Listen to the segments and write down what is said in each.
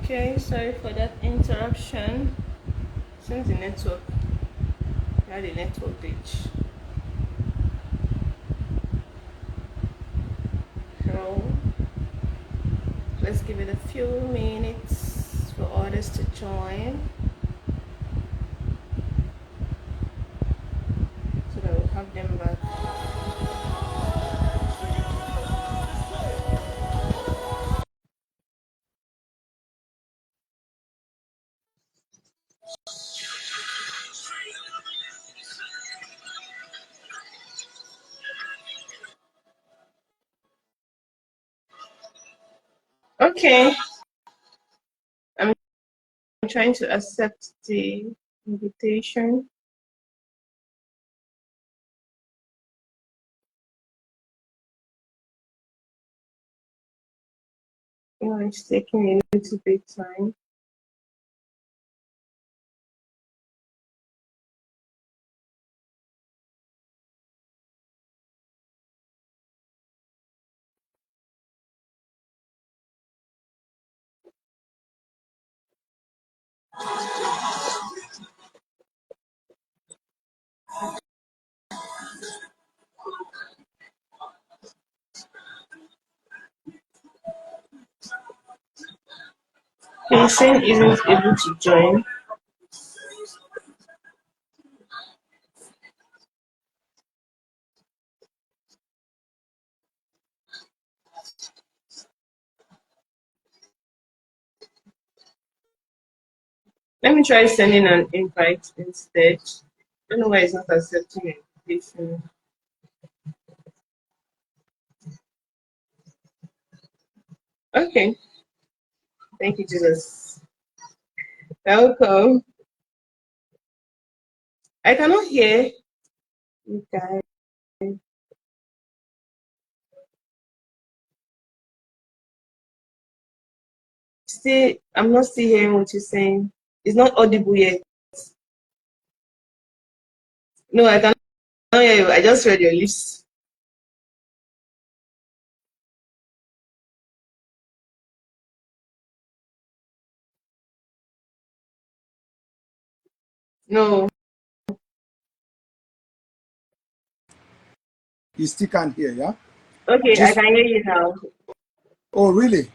Okay, sorry for that interruption. Since the network, we had a network glitch. So let's give it a few minutes for others to join so that we'll have them back. Okay, I'm trying to accept the invitation. It's taking a little bit time. Vincent isn't able to join. Let me try sending an invite instead. I don't know why it's not accepting an invitation. Okay, thank you, Jesus. Welcome. I cannot hear you guys. Still, I'm not still hearing what you're saying. It's not audible yet. No, I cannot hear you. I just read your lips. No. You still can't hear, yeah? Okay, I Just can hear you now. oh really?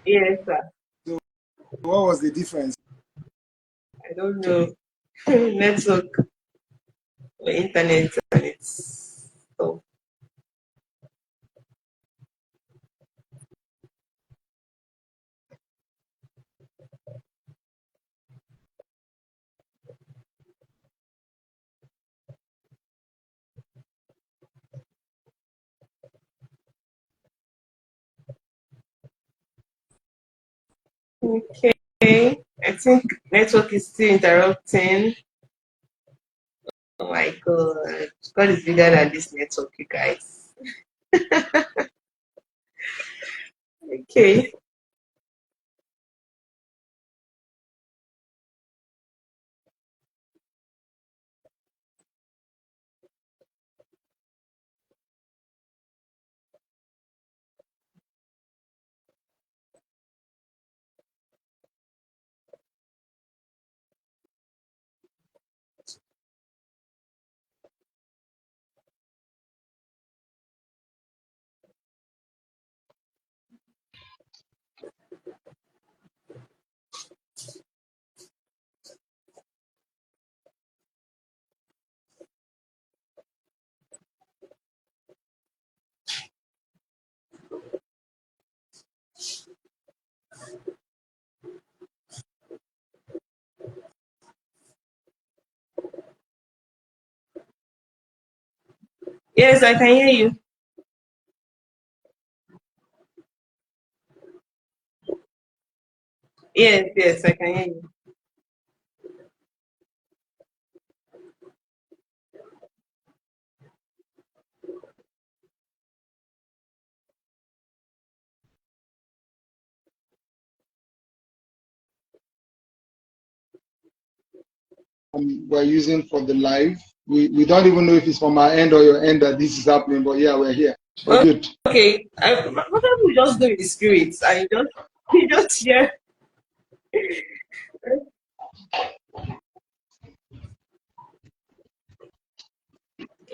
Yes, sir. So what was the difference? I don't know. Network or internet and it's so. Okay. I think network is still interrupting. Oh my god. God is bigger than this network, you guys. Okay. Yes, I can hear you. Yes, yes, I can hear you. We're using for the live. We don't even know if it's from our end or your end that this is happening, but yeah, we're here. We're Well, good. okay. What if we just do with the spirits and you just hear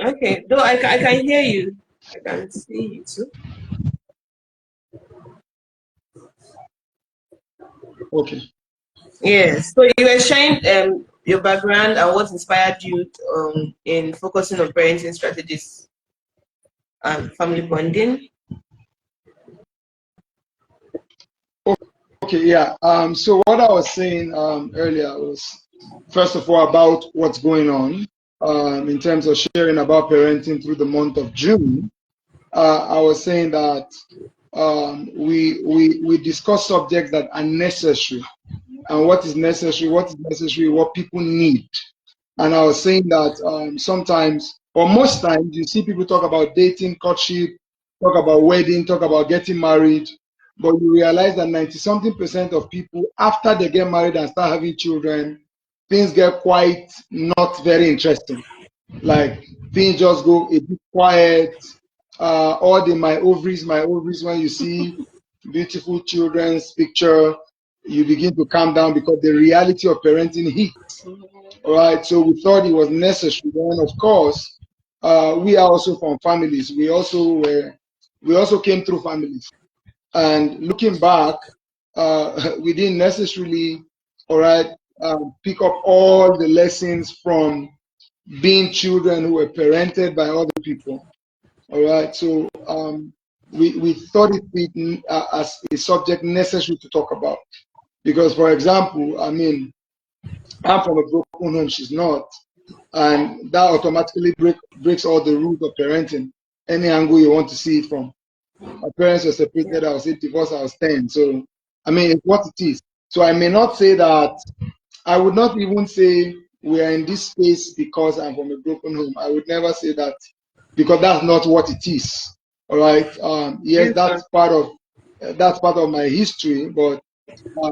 Okay, though I can hear you. I can see you too. Okay. Yes. So you were sharing your background and what inspired you in focusing on parenting strategies and family bonding. Okay, yeah. So what I was saying earlier was, first of all, about what's going on in terms of sharing about parenting through the month of June. I was saying that we discuss subjects that are necessary, and what is necessary, what people need. And I was saying that sometimes, or most times, you see people talk about dating, courtship, talk about wedding, talk about getting married, but you realize that 90 something percent of people, after they get married and start having children, things get quite not very interesting. Like things just go a bit quiet. All the my ovaries, when you see beautiful children's picture, you begin to calm down because the reality of parenting hits. All right, so we thought it was necessary. And of course, we are also from families. We also came through families. And looking back, we didn't necessarily, all right, pick up all the lessons from being children who were parented by other people. All right, so we thought it fit as a subject necessary to talk about because, for example, I mean, I'm from a broken home, she's not, and that automatically breaks all the rules of parenting. Any angle you want to see it from. My parents were separated. I was divorced. I was 10. So, I mean, it's what it is. So I may not say that. I would not even say we are in this space because I'm from a broken home. I would never say that because that's not what it is. All right. Yes, Yes, sir. that's part of my history, but uh,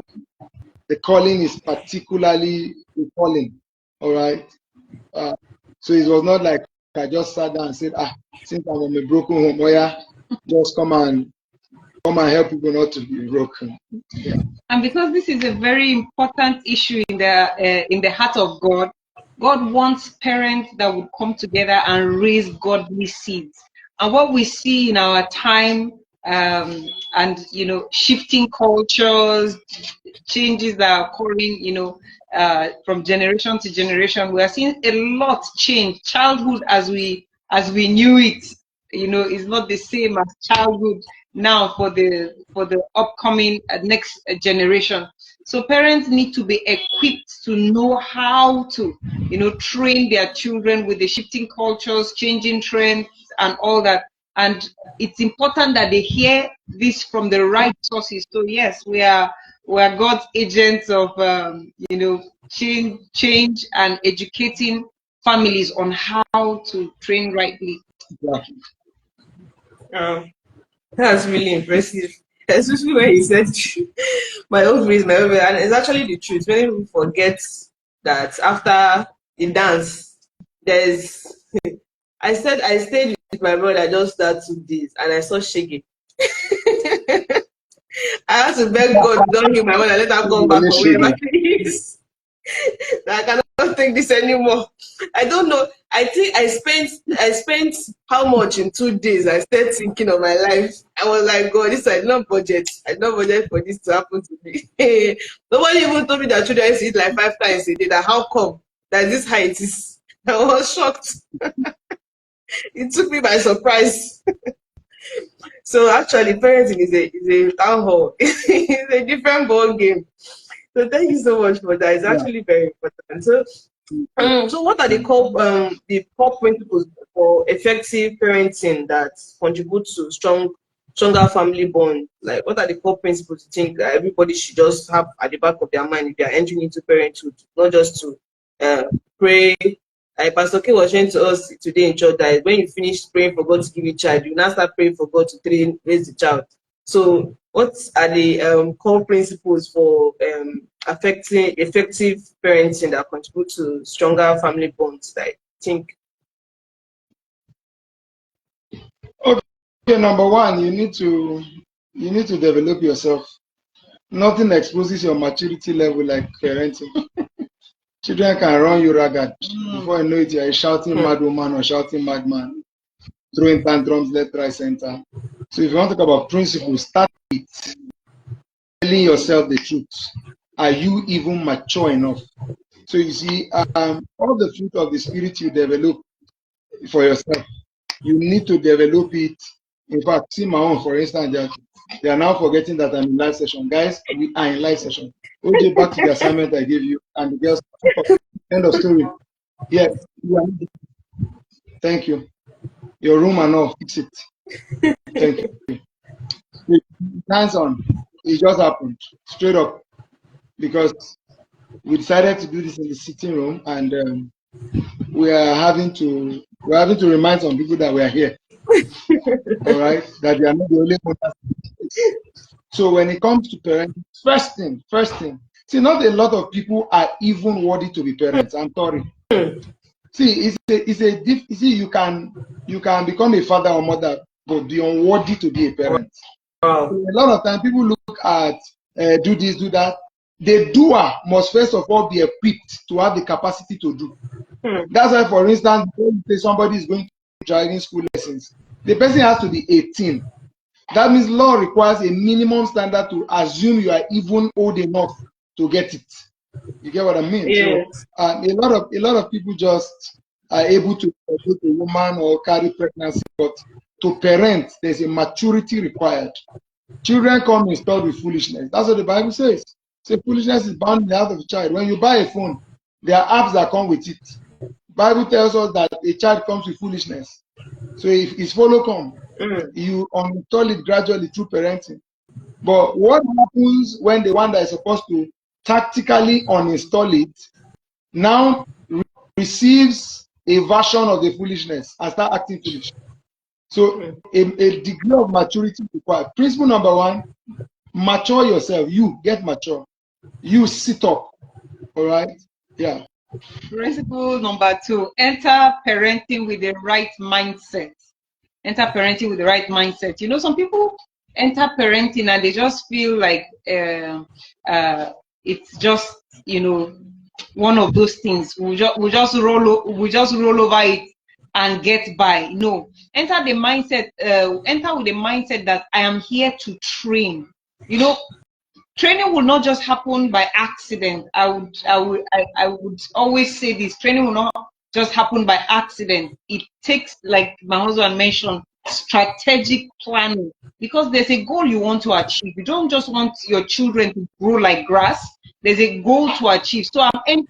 the calling is particularly the calling. All right. Uh, so it was not like I just sat down and said, since I'm from a broken home, oh yeah, just come and help people not to be broken. Yeah. And because this is a very important issue in the heart of God, God wants parents that would come together and raise godly seeds. And what we see in our time, and shifting cultures, changes that are occurring, from generation to generation, we are seeing a lot change. Childhood as we knew it, is not the same as childhood now for the upcoming next generation. So parents need to be equipped to know how to train their children with the shifting cultures, changing trends, and all that. And it's important that they hear this from the right sources. So yes, we are God's agents of change and educating families on how to train rightly. Exactly. Um, that's really impressive. Especially when he said my ovary is my ovary, and it's actually the truth. Many people forget that after the dance, there's. I stayed with my brother just that 2 days, and I saw Shaggy. I had to beg God, don't heal my mother, let her come back from wherever she is. I cannot take this anymore. I don't know. I think I spent how much in 2 days. I started thinking of my life. I was like, God, this I did not budget. I did not budget for this to happen to me. Nobody even told me that children eat like 5 times a day. That how come that this how it is? I was shocked. It took me by surprise. So actually, parenting is a town hall. It's a different ball game. So thank you so much for that. It's Yeah. actually very important. So what are the core principles for effective parenting that contribute to stronger family bond? Like, what are the core principles you think that everybody should just have at the back of their mind if they are entering into parenthood, not just to pray? Like Pastor K was sharing to us today in church that when you finish praying for God to give you a child, you now start praying for God to raise the child. So, what are the core principles for affecting effective parenting that contribute to stronger family bonds? I think. Okay, number one, you need to develop yourself. Nothing exposes your maturity level like parenting. Children can run you ragged. Before you know it, you're a shouting mad woman or shouting madman, throwing tantrums left, right, center. So if you want to talk about principles, start with telling yourself the truth. Are you even mature enough? So you see, all the fruit of the spirit you develop for yourself, you need to develop it. In fact, see my own, for instance, they are now forgetting that I'm in live session. Guys, we are in live session. OJ, back to the assignment I gave you, and the girls, end of story. Yeah, thank you. Your room and all, fix it. Thank you. Hands on. It just happened, straight up, because we decided to do this in the sitting room, and we're having to remind some people that we are here. All right, that they are not the only ones. So when it comes to parenting, first thing, see, not a lot of people are even worthy to be parents. I'm sorry. See, you can become a father or mother, but be unworthy to be a parent. Wow. So a lot of time people look at do this, do that. The doer must first of all be equipped to have the capacity to do. That's why, for instance, when you say somebody is going to driving school lessons, the person has to be 18. That means law requires a minimum standard to assume you are even old enough to get it. You get what I mean? Yes. So a lot of people just are able to take a woman or carry pregnancy, but to parent, there's a maturity required. Children come installed with foolishness. That's what the Bible says. So foolishness is bound in the heart of a child. When you buy a phone, there are apps that come with it. Bible tells us that a child comes with foolishness. So if it's follow come, you uninstall it gradually through parenting. But what happens when the one that is supposed to tactically uninstall it now receives a version of the foolishness and start acting foolish? So a degree of maturity required. Principle number one, mature yourself. You get mature. You sit up. All right? Yeah. Principle number 2, enter parenting with the right mindset. Enter parenting with the right mindset. You know, some people enter parenting and they just feel like it's just, you know, one of those things. We just roll over it and get by. No, enter the mindset. Enter with the mindset that I am here to train. You know, training will not just happen by accident. I would always say this: training will not just happen by accident. It takes, like my husband mentioned, strategic planning, because there's a goal you want to achieve. You don't just want your children to grow like grass. There's a goal to achieve. So I'm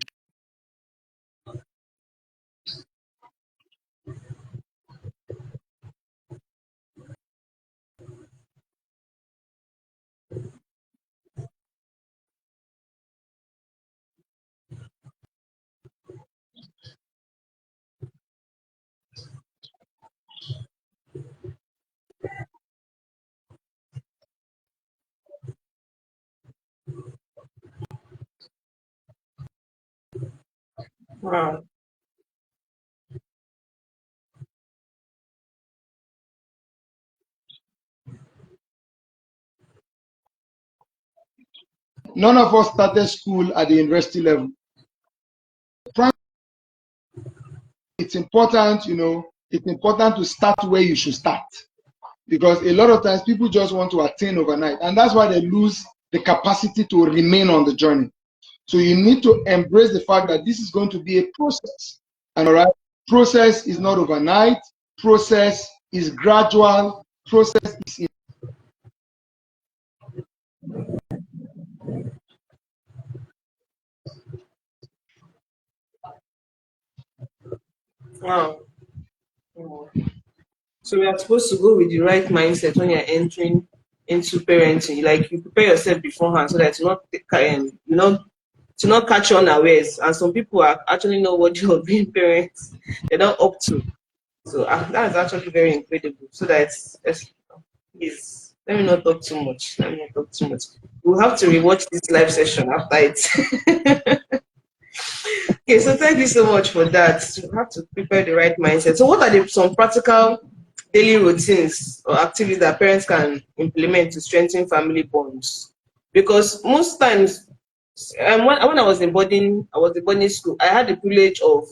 Wow. None of us started school at the university level. It's important, you know, it's important to start where you should start, because a lot of times people just want to attain overnight, and that's why they lose the capacity to remain on the journey. So you need to embrace the fact that this is going to be a process. And all right, process is not overnight, process is gradual, process is Wow. So we are supposed to go with the right mindset when you're entering into parenting. Like, you prepare yourself beforehand so that to not catch you unawares. And some people are actually know what you're being parents. They're not up to. So that is actually very incredible. So that please, let me not talk too much. Let me not talk too much. We'll have to rewatch this live session after it. Okay, so thank you so much for that. You have to prepare the right mindset. So what are some practical daily routines or activities that parents can implement to strengthen family bonds? because most times, when I was in boarding school, I had the privilege of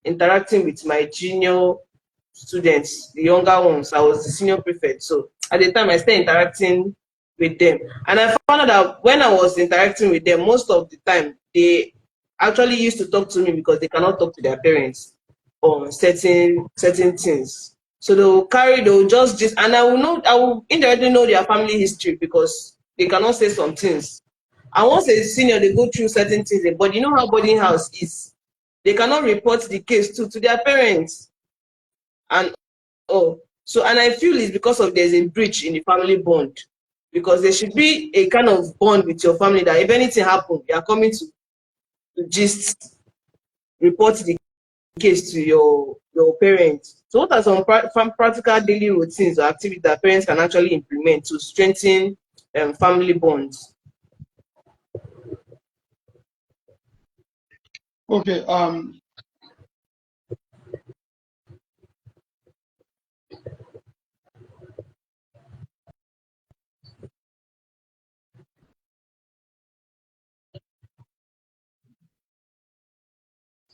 interacting with my junior students, the younger ones. I was the senior prefect, so at the time I started interacting with them, and I found out that when I was interacting with them, most of the time they actually used to talk to me because they cannot talk to their parents on certain things. So they'll just, and I will indirectly know their family history because they cannot say some things. And once a senior, they go through certain things, but you know how boarding house is. They cannot report the case to their parents. And oh, so, and I feel it's because of there's a breach in the family bond. Because there should be a kind of bond with your family that if anything happens, you are coming to just report the case to your parents. So what are some practical daily routines or activities that parents can actually implement to strengthen family bonds? Okay.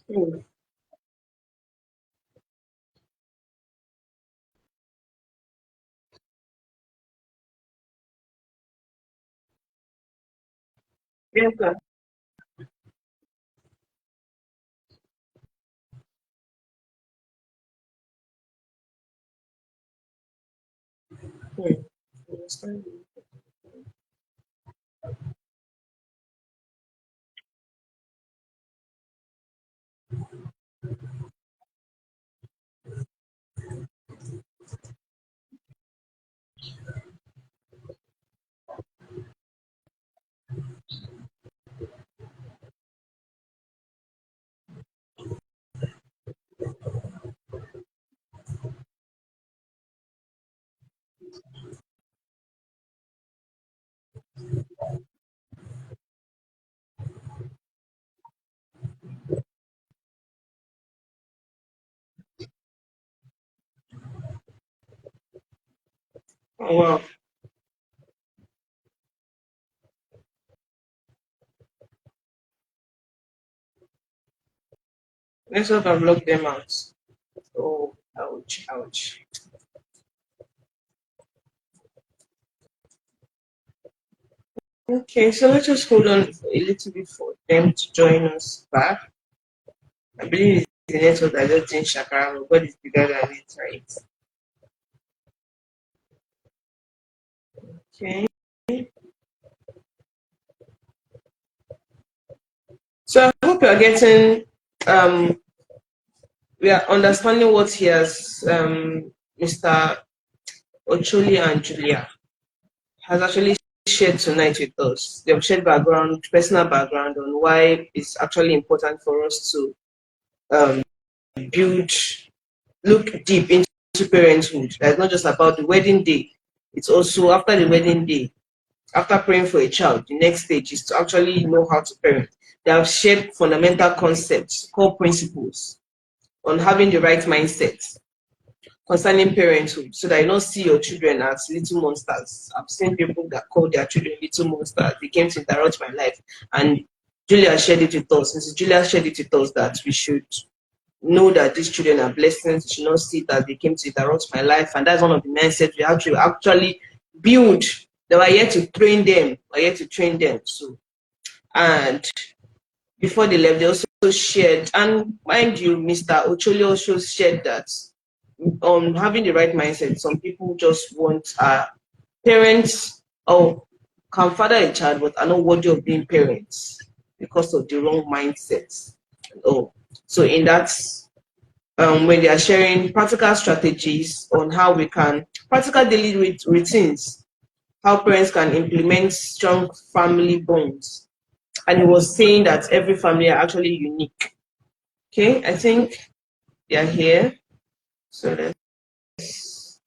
Hmm. Yes, sir. Hmm. Understand. Oh, wow. Let's not have locked them out. Oh, ouch, ouch. Okay, so let's just hold on for a little bit for them to join us back. I believe it's the network that just changed Shakara, but it's bigger than it, right? Okay. So I hope you're getting, um, we are understanding what he has, Mr. Ocholi and Julia has actually shared tonight with us. They've shared background, personal background on why it's actually important for us to um, build, look deep into parenthood. It's not just about the wedding day. It's also after the wedding day, after praying for a child, the next stage is to actually know how to parent. They have shared fundamental concepts, core principles on having the right mindset concerning parenthood so that you don't see your children as little monsters. I've seen people that call their children little monsters. They came to interrupt my life. And Julia shared it with us. Mrs. Julia shared it with us that we should know that these children are blessings. We should not see that they came to interrupt my life. And that's one of the mindsets we have to actually build. They were here to train them. We're here to train them. So, and before they left, they also shared, and mind you, Mr. Ocholi also shared that on having the right mindset, some people just want parents or can father a child but are not worthy of being parents because of the wrong mindset. Oh, so in that, when they are sharing practical strategies on how we can practical daily routines, how parents can implement strong family bonds, and he was saying that every family are actually unique. Okay, I think they are here. So let's,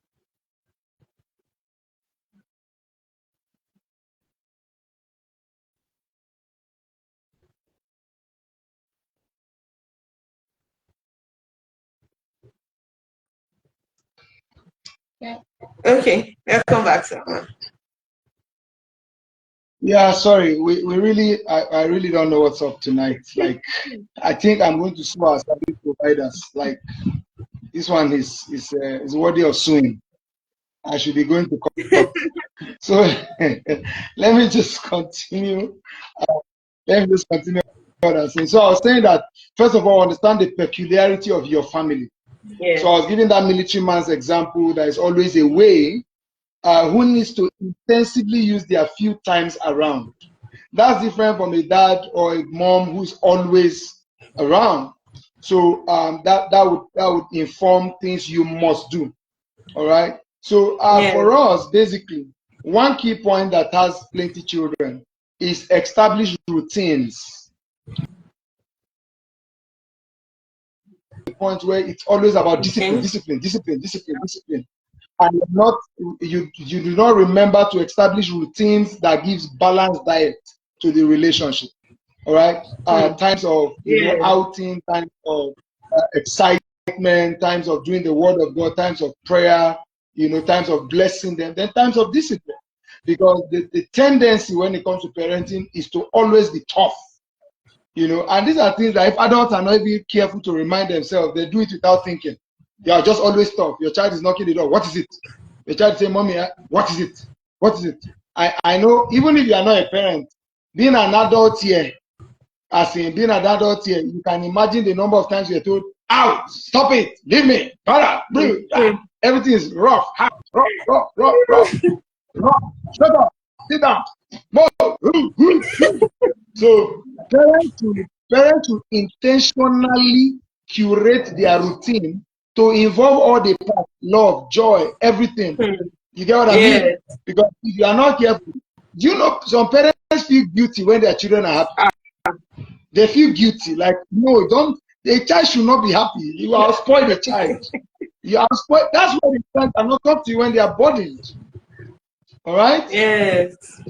okay, welcome back, sir. Yeah, sorry. We really, I really don't know what's up tonight. Like, I think I'm going to sue our service providers. Like, this one is worthy of suing. I should be going to court. So let me just continue. Uh, let me just continue what I'm saying. So I was saying that, first of all, understand the peculiarity of your family. Yeah. So I was giving that military man's example. There is always a way who needs to intensively use their few times around. That's different from a dad or a mom who's always around. So that would inform things you must do. All right. So Yeah. for us, basically, one key point that has plenty children is establish routines. The point where it's always about discipline, Okay. discipline, discipline, discipline, discipline. And you do not remember to establish routines that gives balanced diet to the relationship. All right. Times of Yeah. outing, times of excitement, times of doing the word of God, times of prayer, times of blessing them, then times of discipline. Because the tendency when it comes to parenting is to always be tough. And these are things that if adults are not even careful to remind themselves, they do it without thinking. They are just always tough. Your child is knocking the door. What is it? The child say, "Mommy, what is it? What is it?" I know, even if you are not a parent, being an adult here, as in being an adult here, you can imagine the number of times you're told, "Out, stop it, leave me, everything is rough, rough, rough, rough, rough, rough, shut up, sit down, move." So parents to intentionally curate their routine to involve all the parts, love, joy, everything. You get what I mean? Because if you are not careful, do you know some parents feel guilty when their children are happy? They feel guilty, like, no, don't. The child should not be happy. You are spoiled the child. You are spoiled. That's why the parents cannot talk to you when they are burdened. All right? Yes.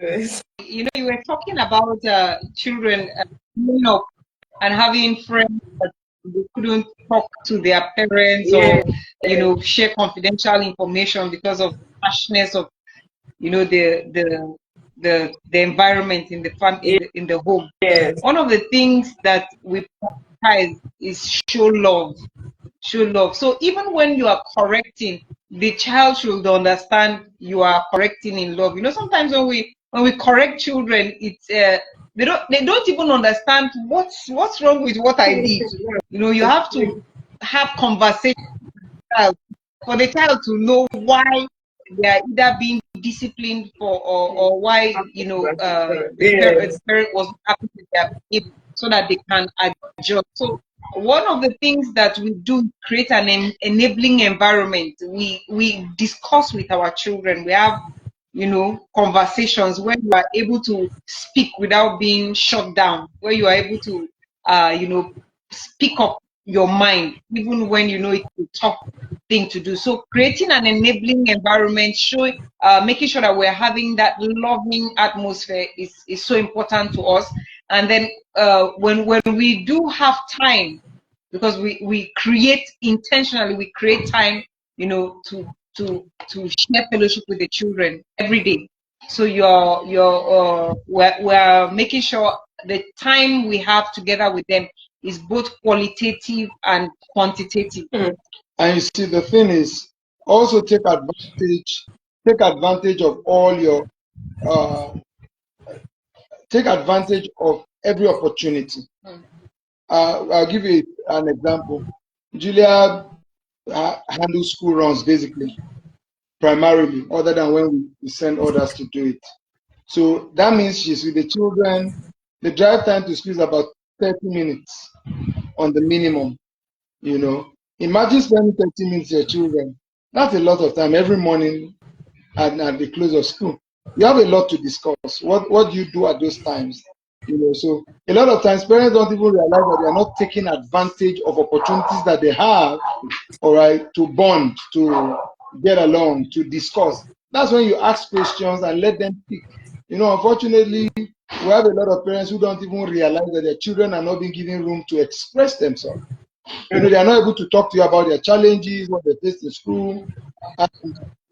Yes. You were talking about children growing up and having friends that they couldn't talk to their parents Yeah. or share confidential information because of the harshness of the environment in the in the home. Yes. One of the things that we prioritize is show love. So even when you are correcting, the child should understand you are correcting in love. Sometimes when we correct children, it's they don't even understand what's wrong with what I did. You have to have conversation for the child to know why they are either being disciplined for or why the parent was happy with their behavior, so that they can adjust. So one of the things that we do is create an enabling environment. We discuss with our children. We have conversations where you are able to speak without being shut down, where you are able to speak up your mind even when it's a tough thing to do. So creating an enabling environment, making sure that we're having that loving atmosphere is so important to us. And then when we do have time, because we create intentionally, we create time to share fellowship with the children every day. So we're making sure the time we have together with them is both qualitative and quantitative. And you see, the thing is, also take advantage of all your, take advantage of every opportunity. I'll give you an example. Julia handles school runs basically, primarily, other than when we send others to do it. So that means she's with the children. The drive time to school is about 30 minutes on the minimum. Imagine spending 30 minutes with your children. That's a lot of time every morning at the close of school. You have a lot to discuss. What do you do at those times? So a lot of times parents don't even realize that they are not taking advantage of opportunities that they have, all right, to bond, to get along, to discuss. That's when you ask questions and let them pick. Unfortunately, we have a lot of parents who don't even realize that their children are not being given room to express themselves. They are not able to talk to you about their challenges, what they face in school.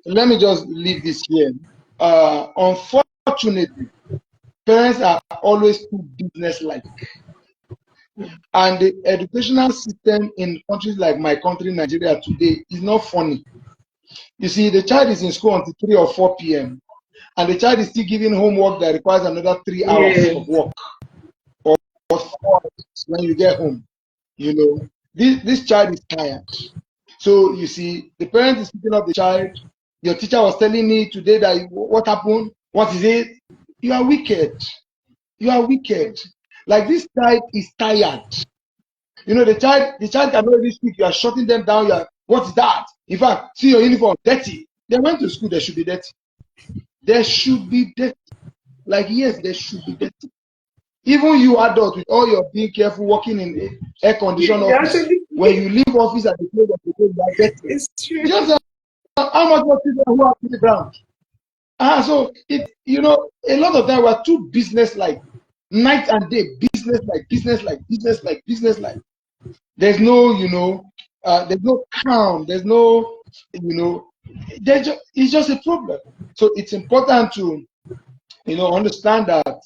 Let me just leave this here. Unfortunately, unfortunately, parents are always too business-like. And the educational system in countries like my country, Nigeria, today is not funny. You see, the child is in school until 3 or 4 p.m. and the child is still giving homework that requires another 3 hours of work or 4 hours when you get home. You know, this child is tired. So you see, the parent is picking up the child. Your teacher was telling me today that what happened? What is it? You are wicked. You are wicked. Like this child is tired. You know, the child cannot really speak. You are shutting them down. You are, what is that? In fact, see your uniform, dirty. They went to school, they should be dirty. There should be dirty. Like, yes, there should be dirty. Even you adult with all your being careful, working in air-conditioned office, when you leave office at the place of the place, you are dirty. It's true. Just how much more people who are on the ground? So it, you know, a lot of them were too business-like, night and day, business-like. There's no, you know, there's no calm. There's no, you know, it's just a problem. So it's important to, you know, understand that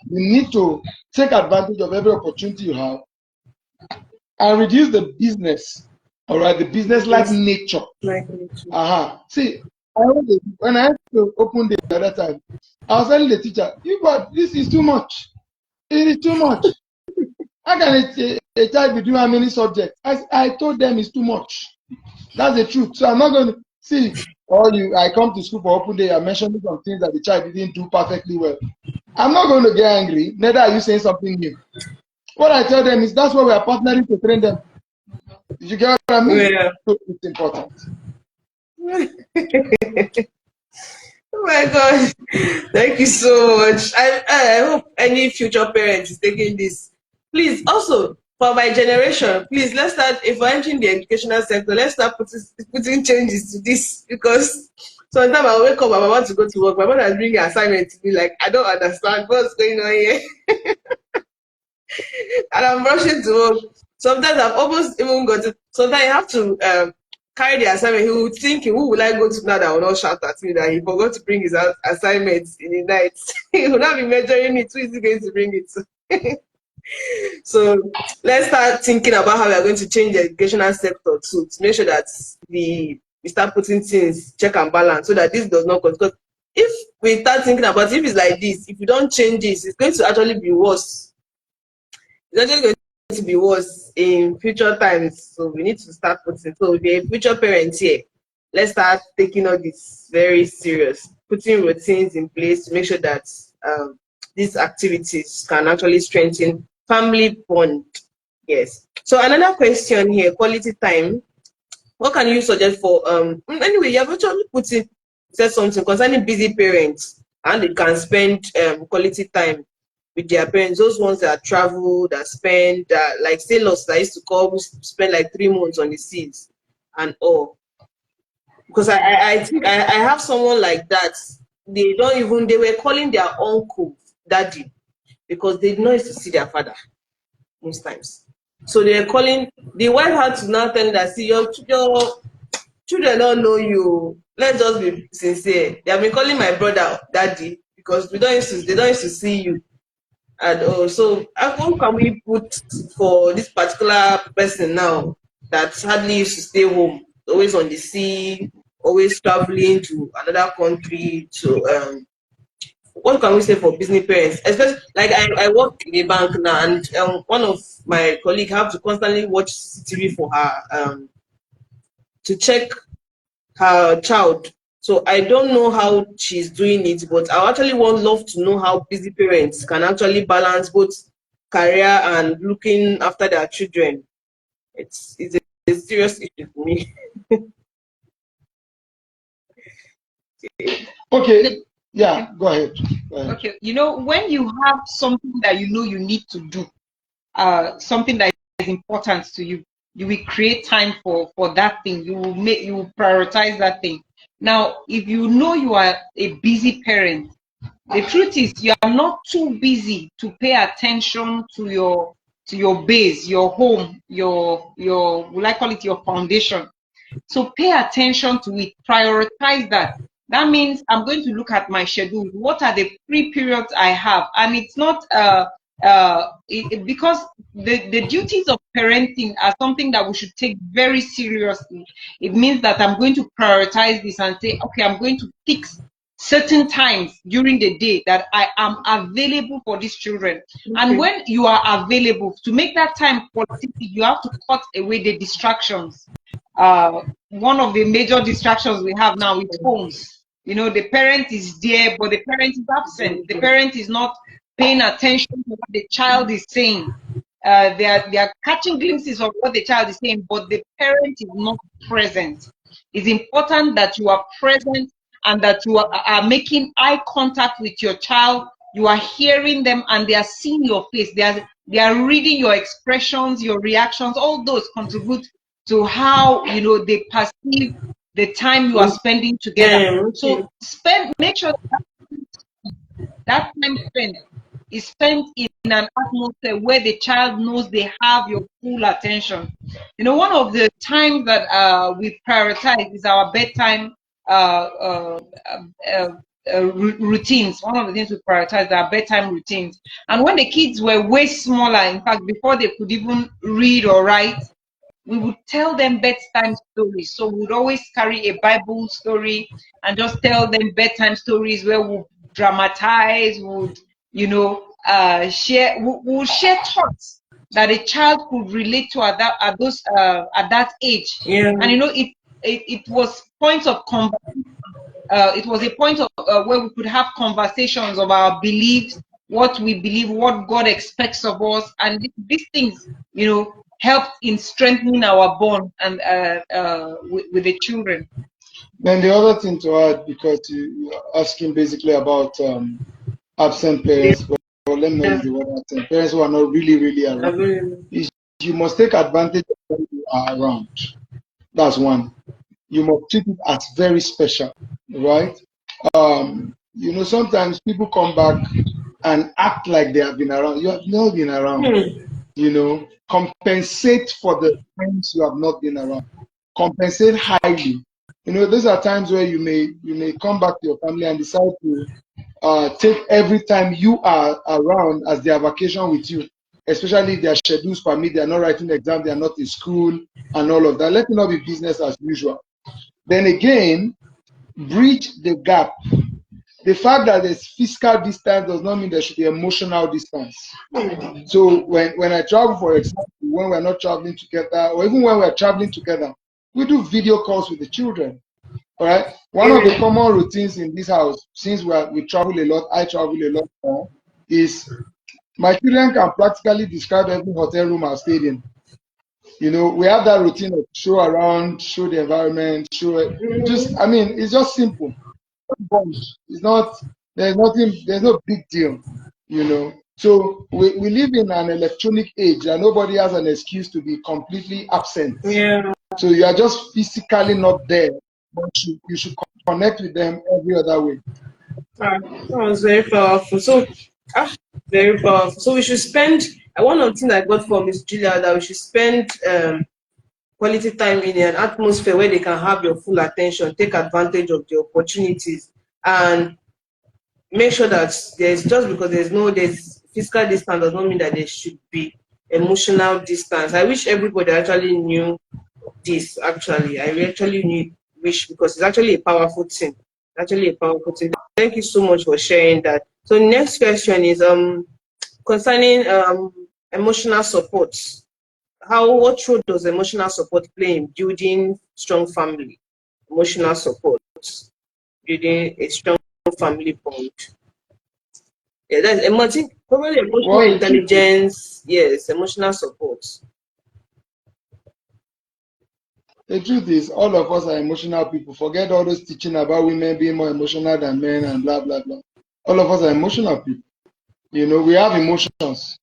you need to take advantage of every opportunity you have and reduce the business. All right, the business-like nature. See, when I had to open the other time, I was telling the teacher, this is too much. It is too much. How can a child be doing how many subjects? I told them it's too much. That's the truth. So I'm not going to see, I come to school for open day, I mentioned some things that the child didn't do perfectly well. I'm not going to get angry. Neither are you saying something new. What I tell them is that's why we are partnering to train them. Did you get what I mean? Yeah. So it's important. Oh my God. Thank you so much. I hope any future parent is taking this. Please, also, for my generation, please, let's start, if we're entering the educational sector, let's start putting changes to this, because sometimes I wake up, I'm about to go to work, my mother is bringing an assignment to me, like, I don't understand what's going on here. And I'm rushing to work. Sometimes I've almost even got to, sometimes I have to carry the assignment. He would think, who will I go to now that will not shout at me that he forgot to bring his assignments in the night? He will not be measuring it. Who is he going to bring it to? So let's start thinking about how we are going to change the educational sector too, to make sure that we start putting things check and balance, so that this does not cause. Because if we start thinking about, if it's like this, if you don't change this, it's going to actually be worse. It's actually going to be worse in future times. So we need to start putting. So if you're a future parent here, let's start taking all this very serious, putting routines in place to make sure that these activities can actually strengthen family bond. Yes. So another question here, quality time. What can you suggest for anyway, you have actually said something concerning busy parents, and they can spend quality time with their parents. Those ones that travel, that spend like sailors that used to call, spend like 3 months on the seas and all. Because I think I have someone like that. They were calling their uncle daddy, because they did not used to see their father most times. So they were calling, the wife had to now tell them that, see, your children don't know you. Let's just be sincere. They have been calling my brother daddy because they don't used to see you. And so what can we put for this particular person now that hardly used to stay home, always on the sea, always traveling to another country to what can we say for business parents? Especially like I work in a bank now, and one of my colleagues have to constantly watch CCTV for her to check her child. So I don't know how she's doing it, but I actually love to know how busy parents can actually balance both career and looking after their children. It's a serious issue for me. Okay. Yeah, go ahead. Okay, you know, when you have something that you know you need to do, something that is important to you, you will create time for that thing. You will prioritize that thing. Now, if you know you are a busy parent, the truth is you are not too busy to pay attention to your base, your home, your will I call it your foundation. So pay attention to it, prioritize that. That means I'm going to look at my schedule. What are the free periods I have? And it's not because the duties of parenting are something that we should take very seriously. It means that I'm going to prioritize this and say, okay, I'm going to fix certain times during the day that I am available for these children. Okay. And when you are available, to make that time qualitative, you have to cut away the distractions. One of the major distractions we have now is phones. You know, the parent is there, but the parent is absent. The parent is not paying attention to what the child is saying. They are catching glimpses of what the child is saying, but the parent is not present. It's important that you are present and that you are making eye contact with your child. You are hearing them and they are seeing your face. They are reading your expressions, your reactions. All those contribute to how, you know, they perceive the time you are spending together. Yeah, okay. So make sure that time spent is spent in an atmosphere where the child knows they have your full attention. You know, one of the times that we prioritize is our bedtime routines. One of the things we prioritize are bedtime routines. And when the kids were way smaller, in fact, before they could even read or write, we would tell them bedtime stories. So we would always carry a Bible story and just tell them bedtime stories where we dramatize, would, you know, we'll share thoughts that a child could relate to at that age. Yeah. And you know, it was points of conversation. It was a point of where we could have conversations of our beliefs, what we believe, what God expects of us, and these things, you know, helped in strengthening our bond and with the children. Then the other thing to add, because you're asking basically about absent parents, but let me not use the word absent parents who are not really around, is you must take advantage of when you are around. That's one. You must treat it as very special, right? You know, sometimes people come back and act like they have been around. You have not been around. You know, compensate for the times you have not been around. Compensate highly. You know, these are times where you may come back to your family and decide to take every time you are around as their vacation with you, especially if their schedules permit, they are not writing the exam, they are not in school and all of that. Let it not be business as usual. Then again, bridge the gap. The fact that there's physical distance does not mean there should be emotional distance. So when I travel, for example, when we're not traveling together, or even when we're traveling together, we do video calls with the children. All right. One of the common routines in this house, since we travel a lot, I travel a lot more, is my children can practically describe every hotel room I've stayed in. You know, we have that routine of show around, show the environment, show it. I mean, it's just simple. It's not, there's no big deal, you know. So we live in an electronic age and nobody has an excuse to be completely absent. Yeah. So you are just physically not there, but you should connect with them every other way. That was very powerful. So, very powerful. So we should spend, one of the things I got from Miss Julia, that we should spend quality time in an atmosphere where they can have your full attention, take advantage of the opportunities, and make sure that there's, just because there's physical distance does not mean that there should be emotional distance. I wish everybody actually knew this. Actually, I actually wish, because it's actually a powerful thing. Thank you so much for sharing that. So next question is concerning emotional support. What role does emotional support play in building strong family? Emotional support, building a strong family bond. Yeah, that's probably emotional intelligence. Yes, emotional support. The truth is, all of us are emotional people. Forget all those teaching about women being more emotional than men and blah blah blah. All of us are emotional people. You know, we have emotions,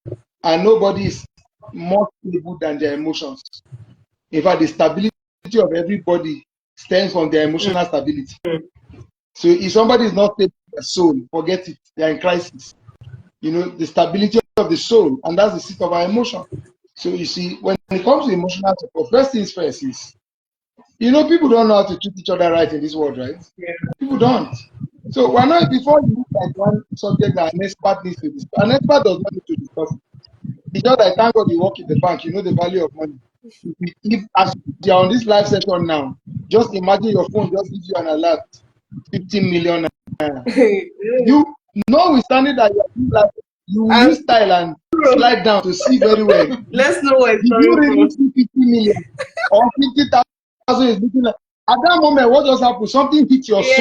and nobody is more stable than their emotions. In fact, the stability of everybody stems from their emotional stability. So if somebody is not stable in their soul, forget it. They are in crisis. You know, the stability of the soul, and that's the seat of our emotion. So you see, when it comes to emotional support, first things first is You know, people don't know how to treat each other right in this world, right? Yeah. People don't. So why not, before you look at one subject that an expert needs to discuss, an expert does not need to discuss it. It's just like, thank God you work in the bank, you know the value of money. If as you are on this live session now, just imagine your phone just gives you an alert, 15 million naira. You, notwithstanding that you are doing live, you will I'm use style and slide down to see very well. Let's know where it's Did you coming really from. see 50 million or 50,000 is looking like? At that moment, what just happened? Something hit your soul.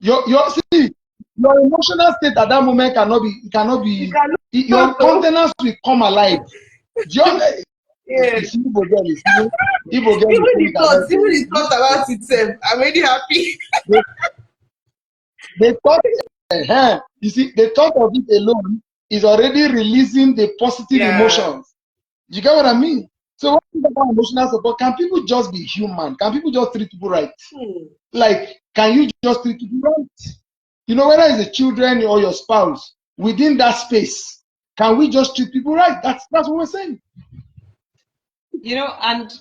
Yes. See, your emotional state at that moment cannot You be, cannot your countenance will come alive. Just, yeah. you see, Igbo girl is Igbo girl is Even saying the thoughts, even the that thought about itself, I'm really happy. they thought, you see, the thought of it alone is already releasing the positive Yeah. emotions. You get what I mean? So when you talk about emotional support, can people just be human? Can people just treat people right? Like, can you just treat people right? You know, whether it's the children or your spouse, within that space, can we just treat people right? That's what we're saying. You know, and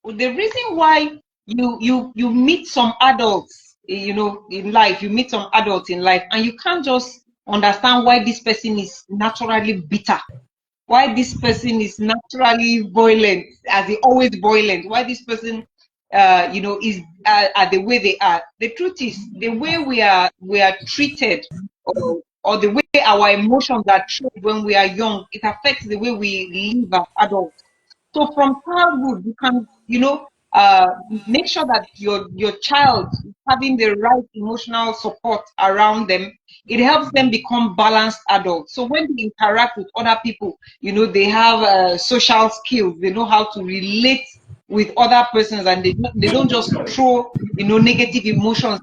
the reason why you meet some adults, you know, in life, you meet some adults in life, and you can't just understand why this person is naturally bitter, why this person is naturally violent, as they always violent, why this person you know, is are the way they are. The truth is, the way we are treated, or the way our emotions are treated when we are young, it affects the way we live as adults. So from childhood, you can, you know, make sure that your child is having the right emotional support around them. It helps them become balanced adults. So when they interact with other people, you know, they have social skills. They know how to relate with other persons, and they don't just throw, you know, negative emotions.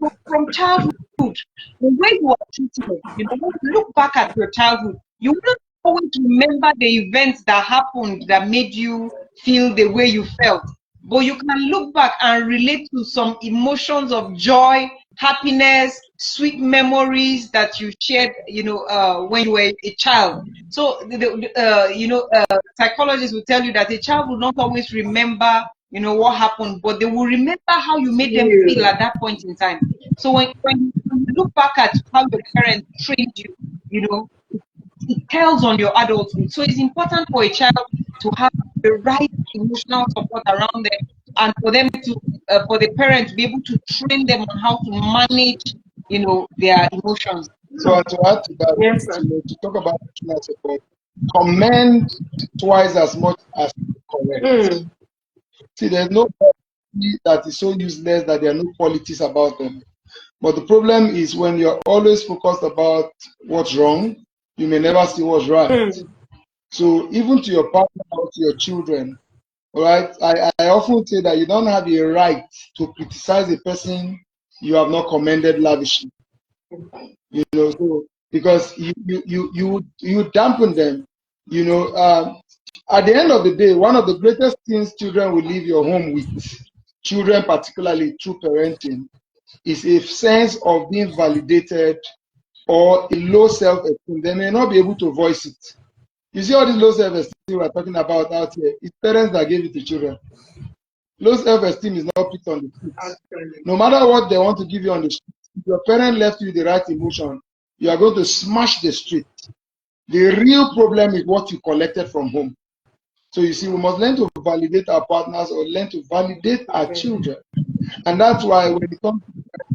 So from childhood, the way you are treated, you know, when you look back at your childhood, you wouldn't always remember the events that happened that made you feel the way you felt. But you can look back and relate to some emotions of joy, happiness, sweet memories that you shared, you know, when you were a child. So, you know, psychologists will tell you that a child will not always remember, you know, what happened, but they will remember how you made them feel at that point in time. So when you look back at how your parents trained you, you know, it tells on your adulthood. So it's important for a child to have the right emotional support around them, and for them to, for the parent to be able to train them on how to manage, you know, their emotions. So to add to that, Yes, sir. you know, to talk about emotional support, commend twice as much as correct. See, there's no body that is so useless that there are no qualities about them. But the problem is when you're always focused about what's wrong, you may never see what's right. So even to your partner or to your children, all right, I often say that you don't have a right to criticize a person you have not commended lavishly. You know, so because you dampen them. You know, at the end of the day, one of the greatest things children will leave your home with, children particularly through parenting, is a sense of being validated or a low self-esteem. They may not be able to voice it. You see all this low self-esteem we're talking about out here, it's parents that gave it to children. Low self-esteem is not picked on the streets. No matter what they want to give you on the street, if your parent left you the right emotion, you are going to smash the street. The real problem is what you collected from home. So you see, we must learn to validate our partners or learn to validate our children. And that's why when it comes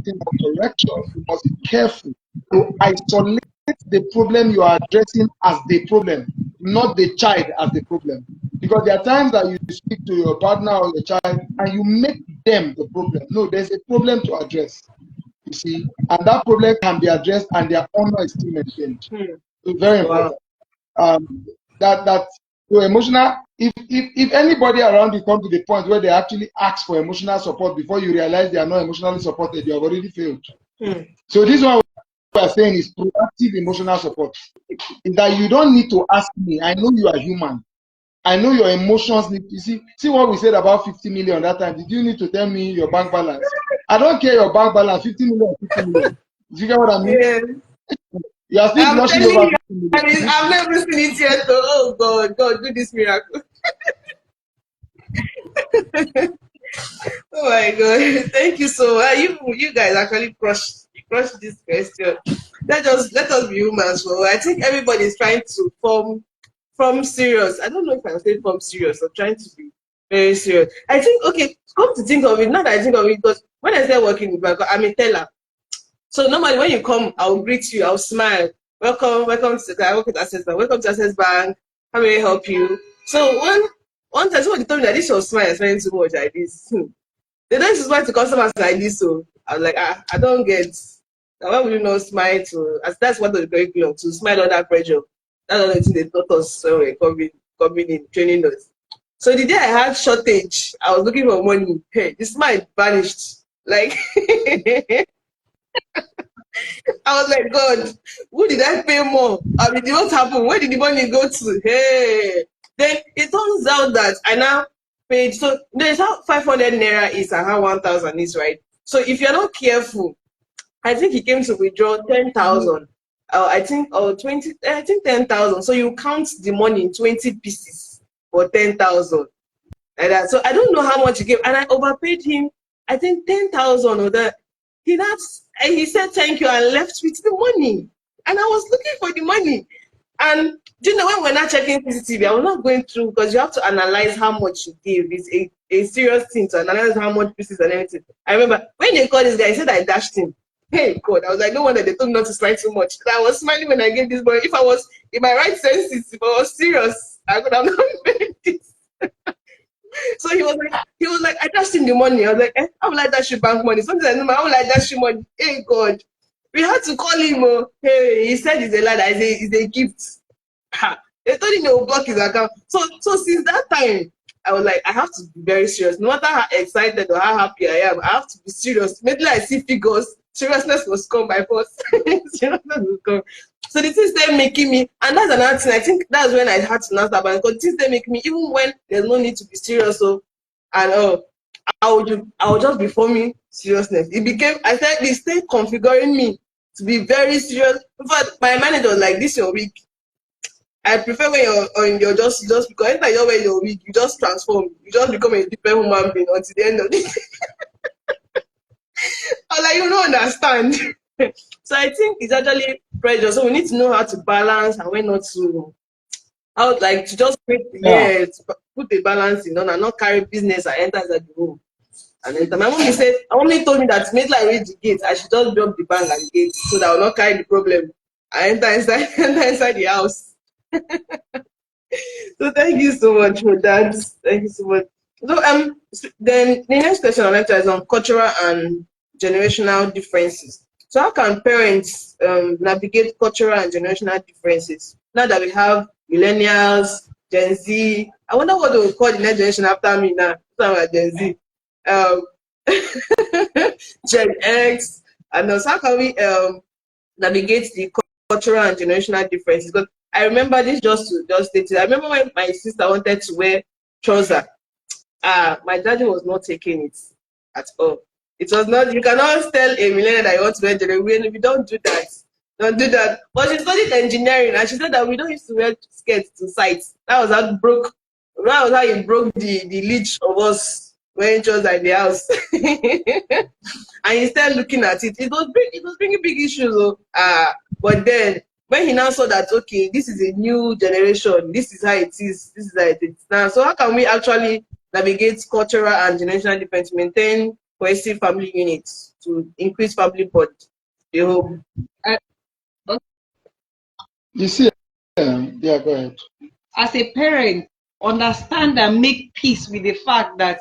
to correction, you must be careful to isolate the problem you are addressing as the problem, not the child as the problem. Because there are times that you speak to your partner or your child and you make them the problem. No, there's a problem to address. You see, and that problem can be addressed and their honor is still maintained. So very Wow. important. That so emotional, if anybody around you come to the point where they actually ask for emotional support before you realize they are not emotionally supported, you have already failed. So this one we are saying is proactive emotional support. Is that you don't need to ask me. I know you are human. I know your emotions need. You see what we said about 50 million that time. Did you need to tell me your bank balance? I don't care your bank balance, 50 million, 50 million. Do you get what I mean? Yeah. You are still I'm blushing telling over you, 50 million. I've never seen it yet. Oh God, God, do this miracle. Oh my God. Thank you so much. You guys actually crushed this question. Let us be humans. So I think everybody is trying to form serious. I don't know if I'm saying form serious or trying to be very serious. I think okay, come to think of it, not that I think of it, because when I started working with bank, I'm a teller. So normally when you come, I'll greet you, I'll smile. Welcome to I work with Access Bank. Welcome to Access Bank. How may I help you? So one time somebody told me that this was smile is spending too much like this. They don't smile to customers like this, so I was like, I don't get. Why would you not smile to? As that's what the curriculum to smile under pressure. That's the thing they taught us when we were coming in training us. So the day I had shortage, I was looking for money. Hey, the smile vanished. Like I was like, God, who did I pay more? I mean, what happened? Where did the money go to? Hey, then it turns out that I now paid. So there's how 500 naira is and how 1,000 is, right? So if you're not careful, I think he came to withdraw 10,000. I think or 20. I think 10,000. So you count the money in 20 pieces for 10,000. Like that. So I don't know how much he gave, and I overpaid him. I think 10,000 or that. He said thank you and left with the money. And I was looking for the money. And do you know when we're not checking CCTV, I was not going through because you have to analyze how much you gave. It's a serious thing to analyze how much pieces and everything. I remember when they called this guy, he said I dashed him. Hey God, I was like, no wonder they told me not to smile too much. And I was smiling when I gave this boy. If I was in my right senses, if I was serious, I could have not made this. So he was like, I dashed him the money. I was like, how will I dash you bank money? Something like, no, how will I dash you money? Hey God. We had to call him. Oh, hey, he said it's a lie, that it's a gift. They told him they will block his account. So since that time, I was like, I have to be very serious. No matter how excited or how happy I am, I have to be serious. Immediately I see figures, seriousness must come by force. Seriousness must come. So the things they're making me, and that's another thing. I think that's when I had to learn about, because the things they make me, even when there's no need to be serious, so and I would just be forming seriousness. It became, I said they stayed configuring me to be very serious. In fact, my manager was like, this your week. I prefer when you're on your just because anytime you're wearing your wig, you just transform. You just become a different human being until the end of the I was like, you don't understand. So I think it's actually pressure. So we need to know how to balance and when not to how like to just Yeah. to put a balance in on and not carry business and enter inside the room. And then my mommy said, my mommy told me that immediately I reach the gate, I should just drop the bag and gate so that I will not carry the problem. I enter inside enter inside the house. So thank you so much for that. Thank you so much. So then the next question I'd like to ask is on cultural and generational differences. So how can parents navigate cultural and generational differences now that we have millennials, Gen Z? I wonder what they will call the next generation after me now. So I'm Gen Z, um, Gen X, and also how can we navigate the cultural and generational differences? Because I remember this just state it. I remember when my sister wanted to wear trouser. My daddy was not taking it at all. It was not. You cannot tell a millennial that you want to wear jewelry. We don't do that. Don't do that. But she studied engineering, and she said that we don't used to wear skirts to sites. That was how it broke. That was how it broke the leech of us wearing trousers in the house. And he started looking at it. It was bringing big issues. Oh. But then when he now saw that, okay, this is a new generation, this is how it is, this is how it is now. So how can we actually navigate cultural and generational difference, maintain cohesive family units to increase family bond, the home? Uh, You see, yeah, go ahead. as a parent, understand and make peace with the fact that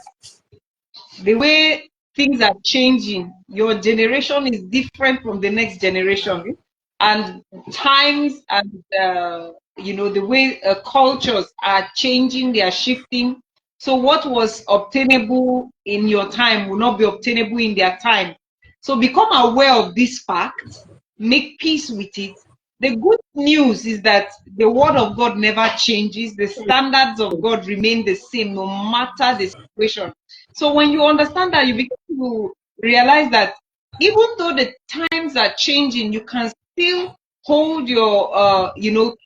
the way things are changing, your generation is different from the next generation, and times and the way cultures are changing, they are shifting. So what was obtainable in your time will not be obtainable in their time. So become aware of this fact, make peace with it. The good news is that the word of God never changes. The standards of God remain the same no matter the situation. So when you understand that, you begin to realize that even though the times are changing, you can still hold your,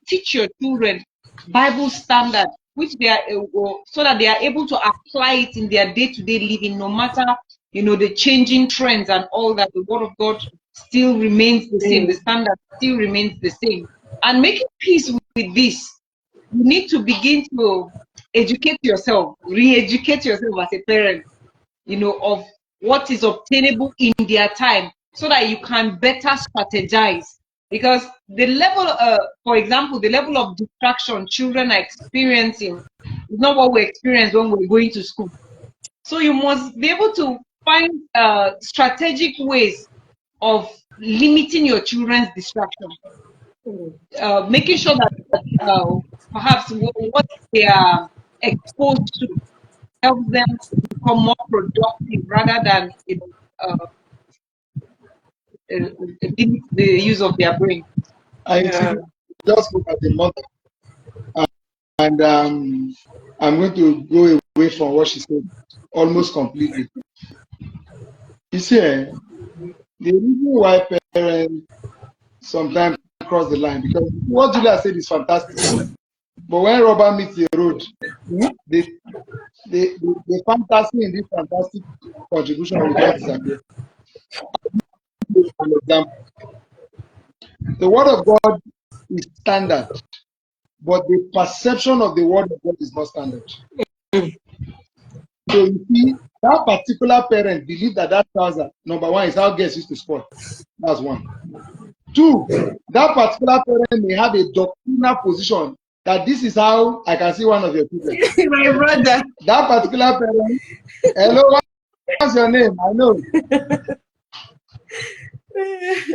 teach your children Bible standard. which they are so that they are able to apply it in their day-to-day living, no matter the changing trends and all that. The word of God still remains the same. The standard still remains the same. And making peace with this, you need to begin to educate yourself, re-educate yourself as a parent, of what is obtainable in their time, so that you can better strategize. Because the level, for example, the level of distraction children are experiencing is not what we experience when we're going to school. So you must be able to find strategic ways of limiting your children's distraction, making sure that perhaps what they are exposed to helps them become more productive rather than limit the use of their brain. I see. Just look at the mother, and I'm going to go away from what she said almost completely. You see, the reason why parents sometimes cross the line, because what Julia said is fantastic, but when rubber meets the road, the fantasy in this fantastic contribution will just disappear. For example, the word of God is standard, but the perception of the word of God is not standard. So you see, that particular parent believes that trouser, number one, is how girls used to sport. That's one. Two, that particular parent may have a doctrinal position that this is how I can see one of your children. My brother. That particular parent, hello, what's your name? I know.